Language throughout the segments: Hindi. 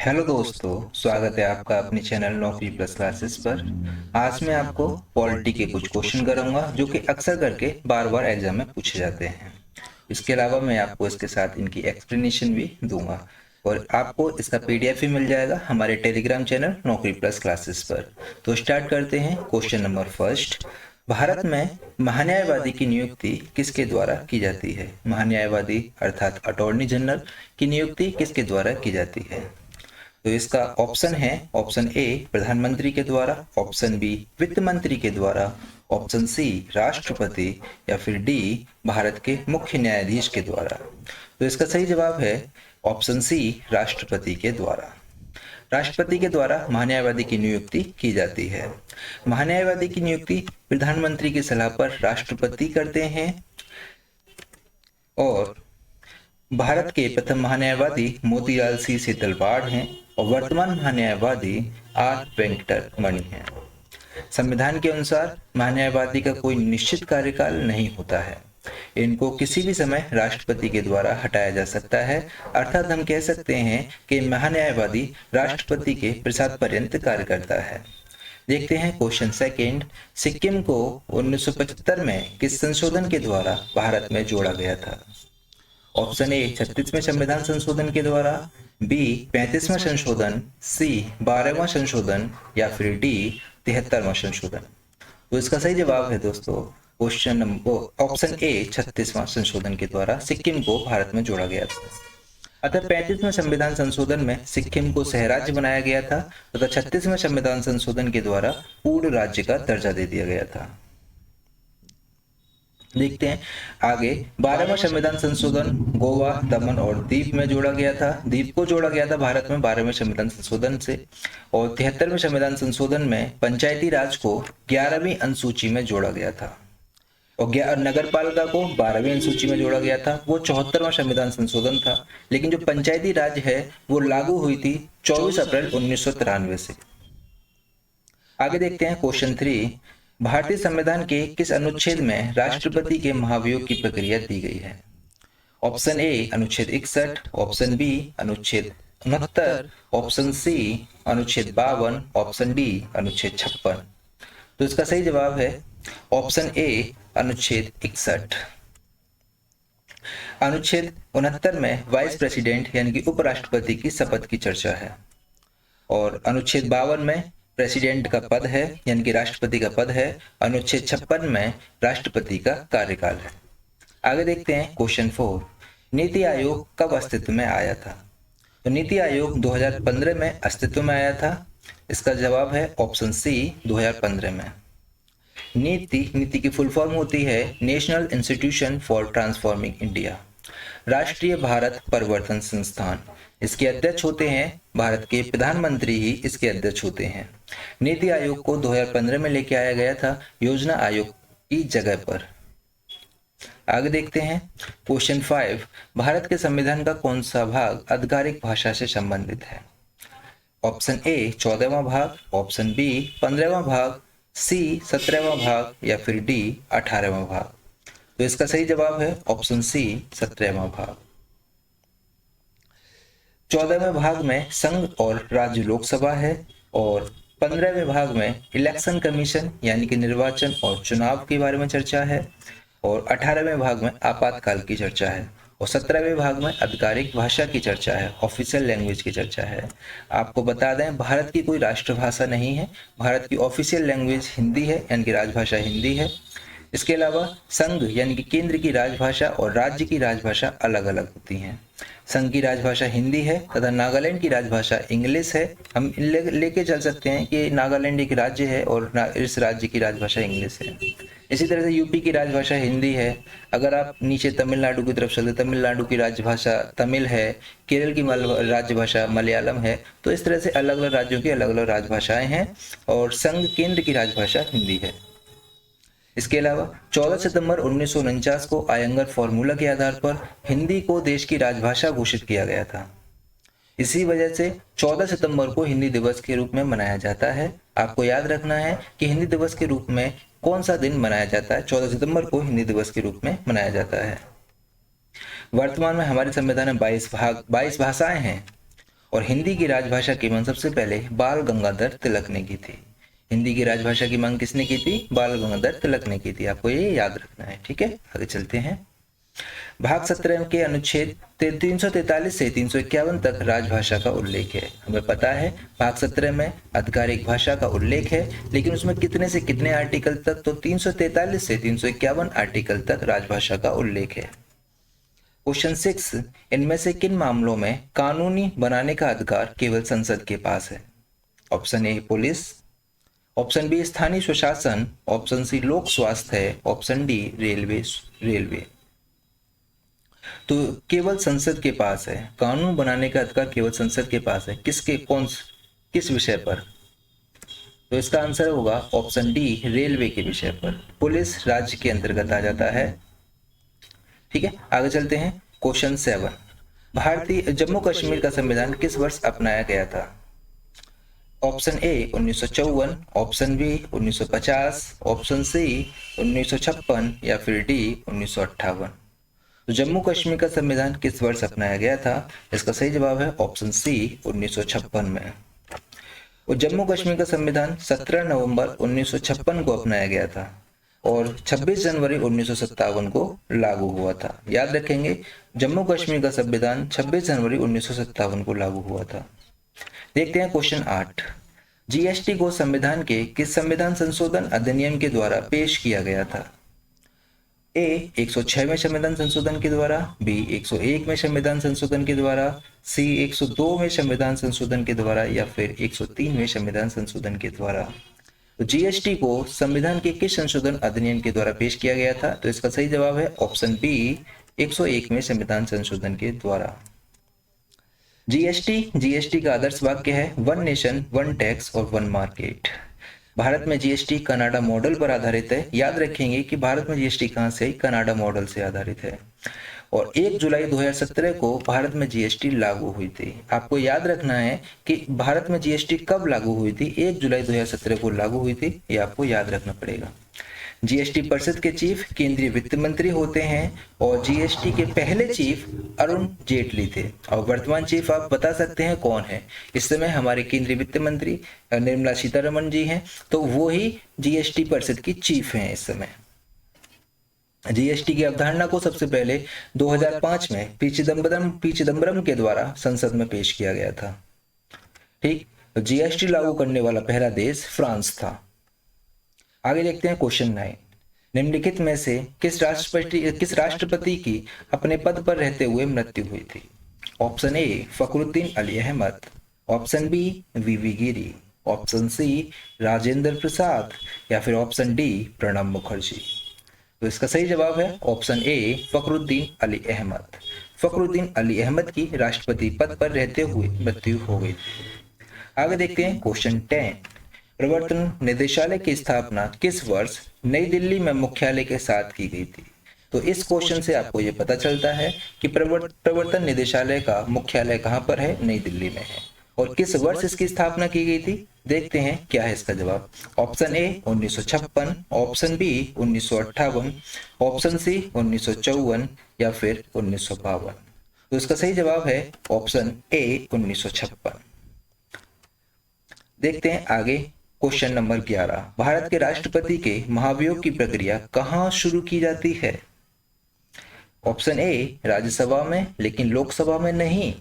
हेलो दोस्तों, स्वागत है आपका अपने चैनल नौकरी प्लस क्लासेस पर। आज मैं आपको पॉलिटी के कुछ क्वेश्चन कराऊंगा जो कि अक्सर करके बार बार एग्जाम में पूछे जाते हैं। इसके अलावा मैं आपको इसके साथ इनकी एक्सप्लेनेशन भी दूंगा और आपको इसका पीडीएफ भी मिल जाएगा हमारे टेलीग्राम चैनल नौकरी प्लस क्लासेस पर। तो स्टार्ट करते हैं। क्वेश्चन नंबर फर्स्ट, भारत में महान्यायवादी की नियुक्ति किसके द्वारा की जाती है? महान्यायवादी अर्थात अटॉर्नी जनरल की नियुक्ति किसके द्वारा की जाती है? तो इसका ऑप्शन है, ऑप्शन ए प्रधानमंत्री के द्वारा, ऑप्शन बी वित्त मंत्री के द्वारा, ऑप्शन सी राष्ट्रपति, या फिर डी भारत के मुख्य न्यायाधीश के द्वारा। तो इसका सही जवाब है ऑप्शन सी राष्ट्रपति के द्वारा। राष्ट्रपति के द्वारा महान्यायवादी की नियुक्ति की जाती है। महान्यायवादी की नियुक्ति प्रधानमंत्री की सलाह पर राष्ट्रपति करते हैं और भारत के प्रथम महान्यायवादी मोतीलाल सी सेतलवाड़ हैं और वर्तमान महान्यायवादी आर वेंकटरमणि हैं। संविधान के अनुसार महान्यायवादी का कोई निश्चित कार्यकाल नहीं होता है। इनको किसी भी समय राष्ट्रपति के द्वारा हटाया जा सकता है, अर्थात हम कह सकते हैं कि महान्यायवादी राष्ट्रपति के प्रसाद पर्यंत कार्य करता है। देखते हैं क्वेश्चन सेकेंड, सिक्किम को 1975 में किस संशोधन के द्वारा भारत में जोड़ा गया था? ऑप्शन ए 36वें संविधान संशोधन के द्वारा, बी 35वां संशोधन, सी 12वां संशोधन, या फिर डी 73वां संशोधन। तो इसका सही जवाब है दोस्तों क्वेश्चन नंबर ऑप्शन ए 36वां संशोधन के द्वारा सिक्किम को भारत में जोड़ा गया था। अतः 35वें संविधान संशोधन में सिक्किम को सहराज्य बनाया गया था तथा 36वें संविधान संशोधन के द्वारा पूर्ण राज्य का दर्जा दे दिया गया था। देखते हैं आगे। 12वां संविधान संशोधन गोवा, दमन और दीप में जोड़ा गया था। दीप को जोड़ा गया था भारत में 12वें संविधान संशोधन से। और 73वें संविधान संशोधन में पंचायती राज को 11वीं अनुसूची में जोड़ा गया था और नगर पालिका को 12वीं अनुसूची में जोड़ा गया था। वो 74वां संविधान संशोधन था, लेकिन जो पंचायती राज है वो लागू हुई थी 24 अप्रैल 1993 से। आगे देखते हैं क्वेश्चन 3, भारतीय संविधान के किस अनुच्छेद में राष्ट्रपति के महाभियोग की प्रक्रिया दी गई है? ऑप्शन ए अनुच्छेद 61, ऑप्शन बी अनुच्छेद 69, ऑप्शन सी अनुच्छेद 52, ऑप्शन डी अनुच्छेद 56। तो इसका सही जवाब है ऑप्शन ए अनुच्छेद 61। अनुच्छेद 69 में वाइस प्रेसिडेंट यानी कि उपराष्ट्रपति की शपथ की चर्चा है और अनुच्छेद 52 में प्रेसिडेंट का पद है यानी कि राष्ट्रपति का पद है। अनुच्छेद 56 में राष्ट्रपति का कार्यकाल है। आगे देखते हैं क्वेश्चन 4, नीति आयोग कब अस्तित्व में आया था? तो नीति आयोग 2015 में अस्तित्व में आया था। इसका जवाब है ऑप्शन सी 2015 में। नीति की फुल फॉर्म होती है national institution for transforming India, राष्ट्रीय भारत परिवर्तन संस्थान। इसके अध्यक्ष होते हैं भारत के प्रधानमंत्री ही इसके अध्यक्ष होते हैं। नीति आयोग को 2015 में लेके आया गया था योजना आयोग की जगह पर। आगे देखते हैं क्वेश्चन 5, भारत के संविधान का कौन सा भाग आधिकारिक भाषा से संबंधित है? ऑप्शन ए 14वां भाग, ऑप्शन बी 15वां भाग, सी 17वां भाग, या फिर डी 18वां भाग। तो इसका सही जवाब है ऑप्शन सी 17वां भाग। 14वें भाग में संघ और राज्य लोकसभा है और 15वें भाग में इलेक्शन कमीशन यानी कि निर्वाचन और चुनाव के बारे में चर्चा है और 18वें भाग में आपातकाल की चर्चा है और 17वें भाग में आधिकारिक भाषा की चर्चा है, ऑफिशियल लैंग्वेज की चर्चा है। आपको बता दें भारत की कोई राष्ट्रभाषा नहीं है, भारत की ऑफिशियल लैंग्वेज हिंदी है यानी कि राजभाषा हिंदी है। इसके अलावा संघ यानी कि केंद्र की राजभाषा और राज्य की राजभाषा अलग अलग होती हैं। संघ की राजभाषा हिंदी है तथा नागालैंड की राजभाषा इंग्लिश है। हम लेके चल सकते हैं कि नागालैंड एक राज्य है और इस राज्य की राजभाषा इंग्लिश है। इसी तरह से यूपी की राजभाषा हिंदी है। अगर आप नीचे तमिलनाडु की तरफ चलते, तमिलनाडु की राजभाषा तमिल है, केरल की राजभाषा मलयालम है। तो इस तरह से अलग अलग राज्यों की अलग अलग राजभाषाएं हैं और संघ केंद्र की राजभाषा हिंदी है। इसके अलावा 14 सितंबर 1949 को आयंगर फॉर्मूला के आधार पर हिंदी को देश की राजभाषा घोषित किया गया था। इसी वजह से 14 सितंबर को हिंदी दिवस के रूप में मनाया जाता है। आपको याद रखना है कि हिंदी दिवस के रूप में कौन सा दिन मनाया जाता है। 14 सितंबर को हिंदी दिवस के रूप में मनाया जाता है। वर्तमान में हमारे संविधान में 22 भाषाएं हैं और हिंदी की राजभाषा की मांग सबसे पहले बाल गंगाधर तिलक ने की थी। हिंदी की राजभाषा की मांग किसने की थी? बाल गंगाधर तिलक ने की थी। आपको ये याद रखना है, ठीक है। आगे चलते हैं। भाग 17 के अनुच्छेद 343 से 351 तक राजभाषा का उल्लेख है। हमें पता है भाग 17 में आधिकारिक भाषा का उल्लेख है, लेकिन उसमें कितने से कितने आर्टिकल तक? तो 343 से 351 आर्टिकल तक राजभाषा का उल्लेख है। क्वेश्चन 6, इनमें से किन मामलों में कानूनी बनाने का अधिकार केवल संसद के पास है? Option A police, option B स्थानीय स्वशासन, ऑप्शन सी लोक स्वास्थ्य है, ऑप्शन डी रेलवे। तो केवल संसद के पास है कानून बनाने का अधिकार, केवल संसद के पास है। किस विषय पर? तो इसका आंसर होगा ऑप्शन डी रेलवे के विषय पर। पुलिस राज्य के अंतर्गत आ जाता है, ठीक है। आगे चलते हैं। क्वेश्चन 7, भारतीय जम्मू कश्मीर का संविधान किस वर्ष अपनाया गया था? Option A 1954, option B 1950, option C 1956 या फिर डी 1958। तो जम्मू कश्मीर का संविधान किस वर्ष अपनाया गया था? इसका सही जवाब है ऑप्शन सी 1956 में। और जम्मू कश्मीर का संविधान 17 नवंबर 1956 को अपनाया गया था और 26 जनवरी 1957 को लागू हुआ था। याद रखेंगे, जम्मू कश्मीर का संविधान 26 जनवरी 1957 को लागू हुआ था। देखते हैं क्वेश्चन 8, जीएसटी को संविधान के किस संविधान संशोधन अधिनियम के द्वारा पेश किया गया था? ए 106वें संविधान संशोधन के द्वारा, बी 101 में संविधान संशोधन के द्वारा, सी 102 में संविधान संशोधन के द्वारा या फिर 103 में संविधान संशोधन के द्वारा। तो जीएसटी को संविधान के किस संशोधन अधिनियम के द्वारा पेश किया गया था? तो इसका सही जवाब है ऑप्शन बी 101 में संविधान संशोधन के द्वारा। जीएसटी का आदर्श वाक्य है वन नेशन वन टैक्स और वन मार्केट। भारत में जीएसटी कनाडा मॉडल पर आधारित है। याद रखेंगे कि भारत में जीएसटी कहां से? कनाडा मॉडल से आधारित है। और 1 जुलाई 2017 को भारत में जीएसटी लागू हुई थी। आपको याद रखना है कि भारत में जीएसटी कब लागू हुई थी? 1 जुलाई 2017 को लागू हुई थी, ये आपको याद रखना पड़ेगा। जीएसटी परिषद के चीफ केंद्रीय वित्त मंत्री होते हैं और जीएसटी के पहले चीफ अरुण जेटली थे। और वर्तमान चीफ आप बता सकते हैं कौन है? इस समय हमारे केंद्रीय वित्त मंत्री निर्मला सीतारमण जी हैं, तो वो ही जीएसटी परिषद की चीफ हैं इस समय। जीएसटी की अवधारणा को सबसे पहले 2005 में पी चिदम्बरम के द्वारा संसद में पेश किया गया था, ठीक। जीएसटी लागू करने वाला पहला देश फ्रांस था। आगे देखते हैं क्वेश्चन 9, निम्नलिखित में से किस राष्ट्रपति की अपने पद पर रहते हुए मृत्यु हुई थी? Option A Fakhruddin Ali Ahmed, option B V V Giri, option C Rajendra Prasad या फिर ऑप्शन डी प्रणब मुखर्जी। तो इसका सही जवाब है ऑप्शन ए फखरुद्दीन अली अहमद। फखरुद्दीन अली अहमद की राष्ट्रपति पद पर रहते हुए मृत्यु हो गई थी। आगे देखते हैं क्वेश्चन 10, प्रवर्तन निदेशालय की स्थापना किस वर्ष नई दिल्ली में मुख्यालय के साथ की गई थी? तो इस क्वेश्चन से आपको यह पता चलता है कि प्रवर्तन निदेशालय का मुख्यालय कहां पर है? नई दिल्ली में है। और किस वर्ष इसकी स्थापना की गई थी? देखते हैं क्या है इसका जवाब। Option A 1956, option B 1958, option C 1954 या फिर 1952। तो इसका सही जवाब है ऑप्शन ए 1956। देखते हैं आगे क्वेश्चन नंबर 11, भारत के राष्ट्रपति के महाभियोग की प्रक्रिया कहां शुरू की जाती है? ऑप्शन ए राज्यसभा में लेकिन लोकसभा में नहीं,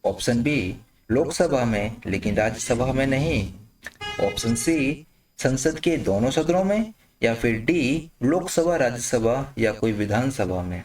ऑप्शन बी लोकसभा में लेकिन राज्यसभा में नहीं, ऑप्शन सी संसद के दोनों सदनों में या फिर डी लोकसभा राज्यसभा या कोई विधानसभा में।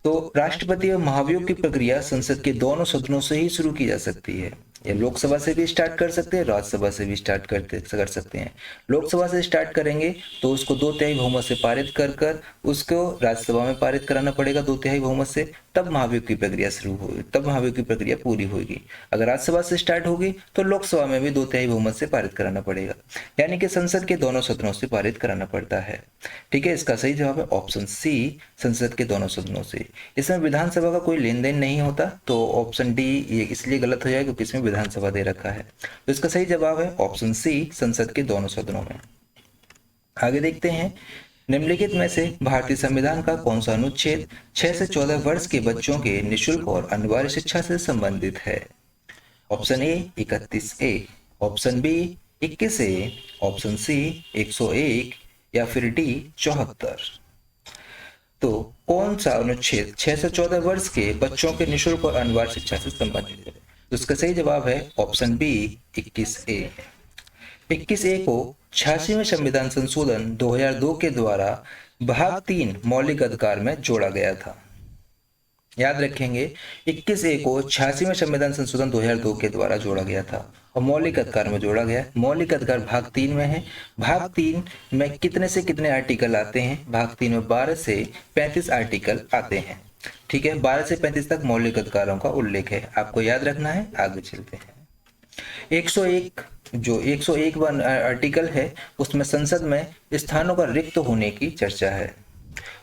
तो राष्ट्रपति और महाभियोग की प्रक्रिया संसद के दोनों सदनों से ही शुरू की जा सकती है। ये लोकसभा से भी स्टार्ट कर सकते हैं, राज्यसभा से भी स्टार्ट कर सकते हैं। लोकसभा से स्टार्ट करेंगे तो उसको 2/3 बहुमत से पारित कर उसको राज्यसभा में पारित कराना पड़ेगा 2/3 बहुमत से, तब महाभियोग की प्रक्रिया शुरू होगी, तब महाभियोग की प्रक्रिया पूरी होगी। अगर राज्यसभा से स्टार्ट होगी तो लोकसभा में भी 2/3 बहुमत से पारित कराना पड़ेगा, यानी कि संसद के दोनों सदनों से पारित कराना पड़ता है, ठीक है। इसका सही जवाब है ऑप्शन सी संसद के दोनों सदनों से। इसमें विधानसभा का कोई लेन देन नहीं होता, तो ऑप्शन डी ये इसलिए गलत हो जाएगा क्योंकि इसमें विधानसभा दे रखा है। तो इसका सही जवाब है ऑप्शन सी संसद के दोनों सदनों में। आगे देखते हैं निम्नलिखित में से भारतीय संविधान का कौन सा अनुच्छेद 6 से 14 वर्ष के बच्चों के निशुल्क और अनिवार्य शिक्षा से संबंधित है? Option A 31A, option B 21A, option C 101 या फिर डी 74। तो कौन सा अनुच्छेद 6 से 14 वर्ष के बच्चों के निशुल्क और अनिवार्य शिक्षा से संबंधित है? तो इसका सही जवाब है ऑप्शन बी 21A। 21A को 86वें संविधान संशोधन 2002 के द्वारा भाग 3 मौलिक अधिकार में जोड़ा गया था। याद रखेंगे, 21A को 86वें संविधान संशोधन 2002 के द्वारा जोड़ा गया था और मौलिक अधिकार में जोड़ा गया। मौलिक अधिकार भाग 3 में है। भाग 3 में कितने से कितने आर्टिकल आते हैं? भाग 3 में 12 से 35 आर्टिकल आते हैं। ठीक है, 12 से 35 तक मौलिक अधिकारों का उल्लेख है, आपको याद रखना है। आगे चलते हैं। 101 जो 101 आर्टिकल है उसमें संसद में स्थानों का रिक्त होने की चर्चा है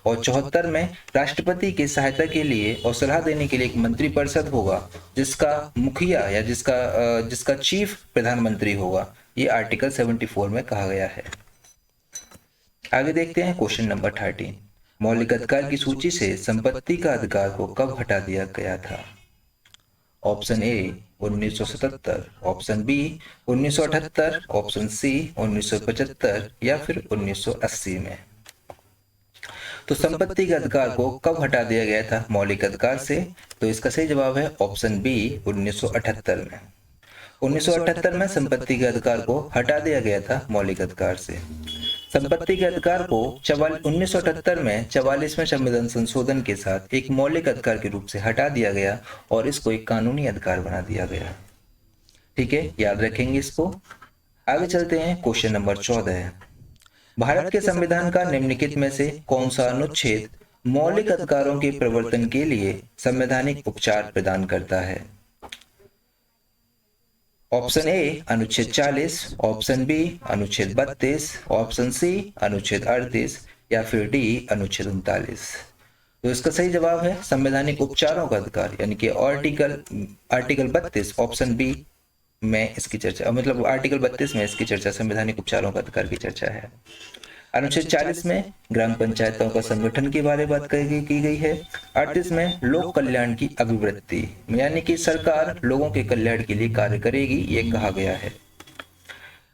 और 74 में राष्ट्रपति की सहायता के लिए और सलाह देने के लिए एक मंत्रिपरिषद होगा जिसका मुखिया या जिसका चीफ प्रधानमंत्री होगा। ये आर्टिकल 74 में कहा गया है। आगे देखते हैं क्वेश्चन नंबर 13। मौलिक अधिकार की सूची से संपत्ति का अधिकार को कब हटा दिया गया था? Option A 1977, option B 1978, option C 1975 या फिर 1980 में। तो संपत्ति के अधिकार को कब हटा दिया गया था मौलिक अधिकार से? तो इसका सही जवाब है ऑप्शन बी 1978 में। 1978 में संपत्ति के अधिकार को हटा दिया गया था मौलिक अधिकार से। संपत्ति के अधिकार को 1978 में 44वें संविधान संशोधन के साथ एक मौलिक अधिकार के रूप से हटा दिया गया और इसको एक कानूनी अधिकार बना दिया गया। ठीक है, याद रखेंगे इसको। आगे चलते हैं क्वेश्चन नंबर 14। भारत के संविधान का निम्नलिखित में से कौन सा अनुच्छेद मौलिक अधिकारों के प्रवर्तन के लिए संवैधानिक उपचार प्रदान करता है? ऑप्शन ए अनुच्छेद 40, ऑप्शन बी अनुच्छेद 32, ऑप्शन सी अनुच्छेद 38 या फिर डी अनुच्छेद 39। तो इसका सही जवाब है संवैधानिक उपचारों का अधिकार, यानी कि आर्टिकल 32 ऑप्शन बी में इसकी चर्चा, मतलब आर्टिकल 32 में इसकी चर्चा संवैधानिक उपचारों का अधिकार की चर्चा है। अनुच्छेद 40 में ग्राम पंचायतों का संगठन के बारे में बात की गई है। 38 में लोक कल्याण की अभिवृत्ति, यानी कि सरकार लोगों के कल्याण के लिए कार्य करेगी, ये कहा गया है।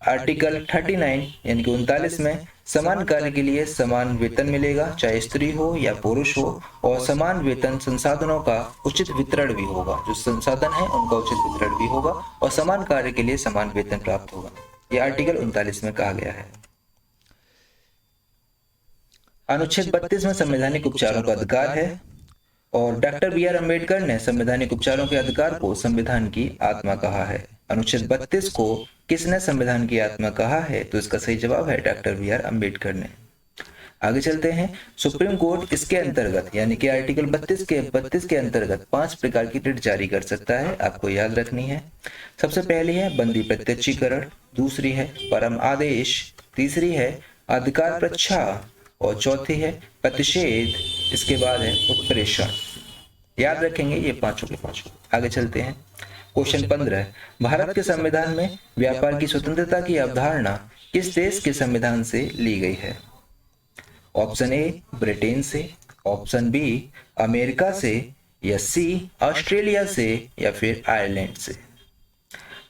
आर्टिकल 39 यानी कि 39 में समान कार्य के लिए समान वेतन मिलेगा, चाहे स्त्री हो या पुरुष हो, और समान वेतन संसाधनों का उचित वितरण भी होगा। जो संसाधन है उनका उचित वितरण भी होगा और समान कार्य के लिए समान वेतन प्राप्त होगा। ये आर्टिकल 39 में कहा गया है। अनुच्छेद 32 में संवैधानिक उपचारों का अधिकार है और डॉक्टर बी.आर. अम्बेडकर ने संवैधानिक उपचारों के अधिकार को संविधान की आत्मा कहा है। अनुच्छेद 32 को किसने संविधान की आत्मा कहा है? तो इसका सही जवाब है डॉक्टर बी.आर. अम्बेडकर ने। आगे चलते हैं। सुप्रीम कोर्ट इसके अंतर्गत यानी कि आर्टिकल 32 के अंतर्गत 5 प्रकार की रिट जारी कर सकता है, आपको याद रखनी है। सबसे पहली है बंदी प्रत्यक्षीकरण, दूसरी है परम आदेश, तीसरी है अधिकार प्रच्छा और चौथी है प्रतिषेध, इसके बाद है उत्प्रेषण। याद रखेंगे ये पांचों के पांचों। आगे चलते हैं। क्वेश्चन 15। भारत के संविधान में व्यापार की स्वतंत्रता की अवधारणा किस देश के संविधान से ली गई है? ऑप्शन ए ब्रिटेन से, ऑप्शन बी अमेरिका से, या सी ऑस्ट्रेलिया से, या फिर आयरलैंड से।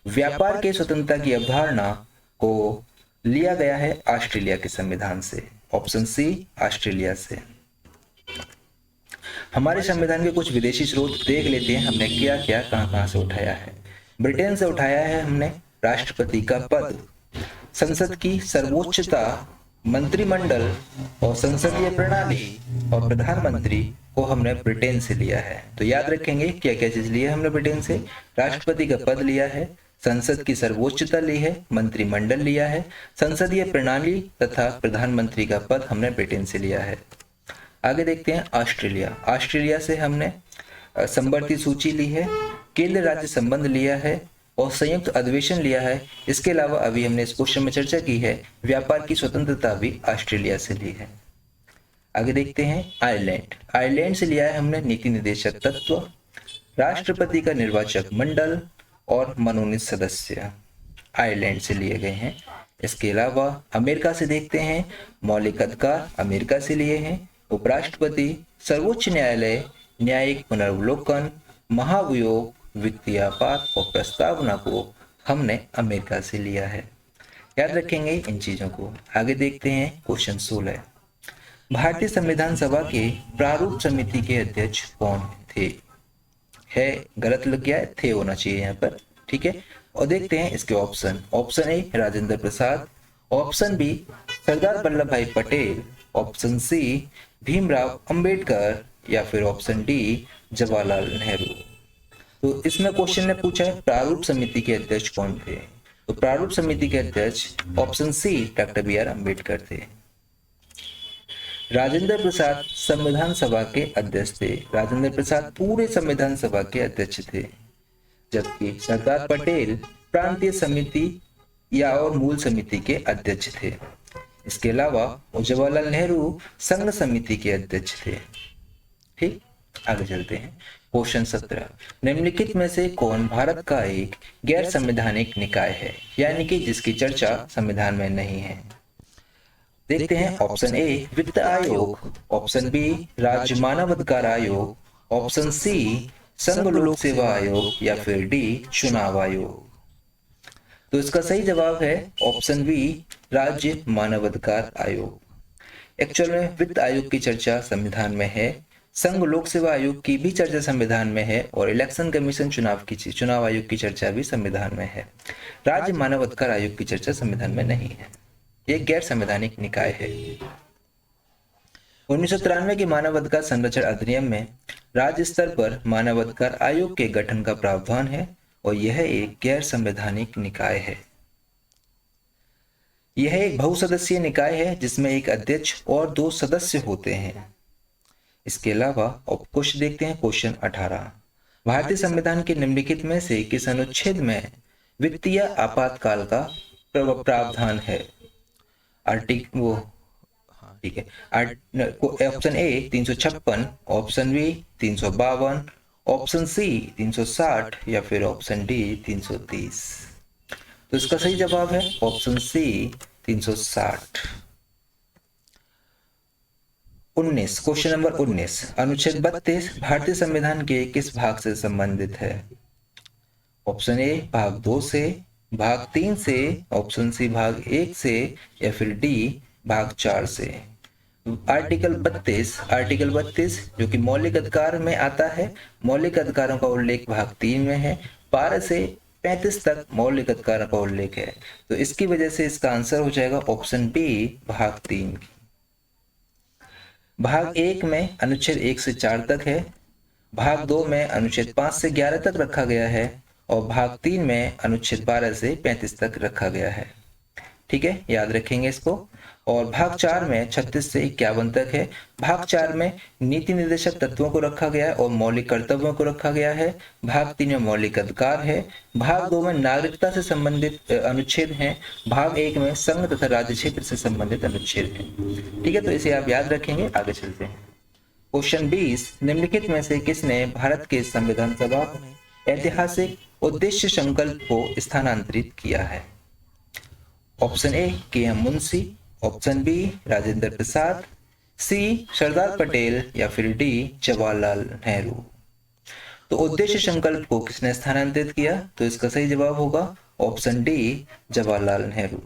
व्यापार के स्वतंत्रता की अवधारणा को लिया गया है ऑस्ट्रेलिया के संविधान से। ऑप्शन सी ऑस्ट्रेलिया से। हमारे संविधान के कुछ विदेशी स्रोत देख लेते हैं हमने क्या क्या कहां से उठाया है। ब्रिटेन से उठाया है हमने राष्ट्रपति का पद, संसद की सर्वोच्चता, मंत्रिमंडल और संसदीय प्रणाली और प्रधानमंत्री को हमने ब्रिटेन से लिया है। तो याद रखेंगे क्या क्या चीज लिया हमने ब्रिटेन से। राष्ट्रपति का पद लिया है, संसद की सर्वोच्चता ली है, मंत्रिमंडल लिया है, संसदीय प्रणाली तथा प्रधानमंत्री का पद हमने ब्रिटेन से लिया है। आगे देखते हैं ऑस्ट्रेलिया। ऑस्ट्रेलिया से हमने संवर्ती सूची ली है, केंद्र राज्य संबंध लिया है और संयुक्त अधिवेशन लिया है। इसके अलावा अभी हमने इस क्वेश्चन में चर्चा की है व्यापार की स्वतंत्रता भी ऑस्ट्रेलिया से ली है। आगे देखते हैं आयरलैंड। आयरलैंड से लिया है हमने नीति निदेशक तत्व, राष्ट्रपति का निर्वाचक मंडल और मनोनीत सदस्य आयरलैंड से लिए गए हैं। इसके अलावा अमेरिका से देखते हैं, मौलिक अधिकार अमेरिका से लिए हैं। उपराष्ट्रपति, सर्वोच्च न्यायालय, न्यायिक पुनर्वलोकन, महाभियोग, वित्तीय आपात और प्रस्तावना को हमने अमेरिका से लिया है। याद रखेंगे इन चीजों को। आगे देखते हैं क्वेश्चन 16। भारतीय संविधान सभा के प्रारूप समिति के अध्यक्ष कौन थे? है गलत लग गया है, थे होना चाहिए यहाँ पर, ठीक है। और देखते हैं इसके option. Option A Rajendra Prasad, option B Sardar Vallabh Bhai Patel, option C Bhimrao Ambedkar या फिर ऑप्शन डी जवाहरलाल नेहरू। तो इसमें क्वेश्चन ने पूछा है प्रारूप समिति के अध्यक्ष कौन थे। तो प्रारूप समिति के अध्यक्ष option C doctor B R Ambedkar थे। राजेंद्र प्रसाद संविधान सभा के अध्यक्ष थे। राजेंद्र प्रसाद पूरे संविधान सभा के अध्यक्ष थे, जबकि सरदार पटेल प्रांतीय समिति या और मूल समिति के अध्यक्ष थे। इसके अलावा जवाहरलाल नेहरू संघ समिति के अध्यक्ष थे। ठीक, आगे चलते हैं। क्वेश्चन 17। निम्नलिखित में से कौन भारत का एक गैर संवैधानिक निकाय है, यानी कि जिसकी चर्चा संविधान में नहीं है? देखते हैं। ऑप्शन ए वित्त आयोग, ऑप्शन बी राज्य मानवाधिकार आयोग, ऑप्शन सी संघ लोक सेवा आयोग या फिर डी चुनाव आयोग। तो इसका सही जवाब है ऑप्शन बी राज्य मानवाधिकार आयोग। एक्चुअल में वित्त आयोग की चर्चा संविधान में है, संघ लोक सेवा आयोग की भी चर्चा संविधान में है और इलेक्शन कमीशन चुनाव आयोग की चर्चा भी संविधान में है। राज्य मानवाधिकार आयोग की चर्चा संविधान में नहीं है, ये गैर संवैधानिक निकाय है। 1993 के मानवाधिकार संरक्षण अधिनियम में राज्य स्तर पर मानवाधिकार आयोग के गठन का प्रावधान है और यह एक गैर संवैधानिक निकाय है। यह एक बहुसदस्यीय निकाय है जिसमें एक अध्यक्ष और 2 सदस्य होते हैं। इसके अलावा क्वेश्चन देखते हैं। क्वेश्चन 18। भारतीय संविधान के निम्नलिखित में से किस अनुच्छेद में वित्तीय आपातकाल का प्रावधान है? ठीक है। Option A 356, option B 352, option C 360 या फिर ऑप्शन डी 330। तो इसका सही जवाब है ऑप्शन सी 360। 19। Question number 19। अनुच्छेद 32 भारतीय संविधान के किस भाग से संबंधित है? ऑप्शन ए भाग 2 से, भाग 3 से, ऑप्शन सी भाग 1 से या फिर डी भाग 4 से। आर्टिकल 32 जो कि मौलिक अधिकार में आता है, मौलिक अधिकारों का उल्लेख भाग 3 में है। 12 से 35 तक मौलिक अधिकारों का उल्लेख है, तो इसकी वजह से इसका आंसर हो जाएगा ऑप्शन बी भाग 3। भाग 1 में अनुच्छेद 1 से 4 तक है, भाग 2 में अनुच्छेद 5 से 11 तक रखा गया है और भाग 3 में अनुच्छेद 12 से 35 तक रखा गया है। ठीक है, याद रखेंगे इसको। और भाग 4 में 36 से 51 तक है। भाग 4 में नीति निर्देशक तत्वों को रखा गया है और मौलिक कर्तव्यों को रखा गया है। भाग 3 में मौलिक अधिकार है। भाग 2 में नागरिकता से संबंधित अनुच्छेद हैं। भाग 1 में संघ तथा राज्य क्षेत्र से संबंधित अनुच्छेद हैं। ठीक है, तो इसे आप याद रखेंगे। आगे चलते हैं। क्वेश्चन 20। निम्नलिखित में से किसने भारत के संविधान सभा में ऐतिहासिक उद्देश्य संकल्प को स्थानांतरित किया है? Option A K M. Munshi, option B Rajendra Prasad, C Sardar Patel या फिर डी जवाहरलाल नेहरू। तो उद्देश्य संकल्प को किसने स्थानांतरित किया? तो इसका सही जवाब होगा ऑप्शन डी जवाहरलाल नेहरू।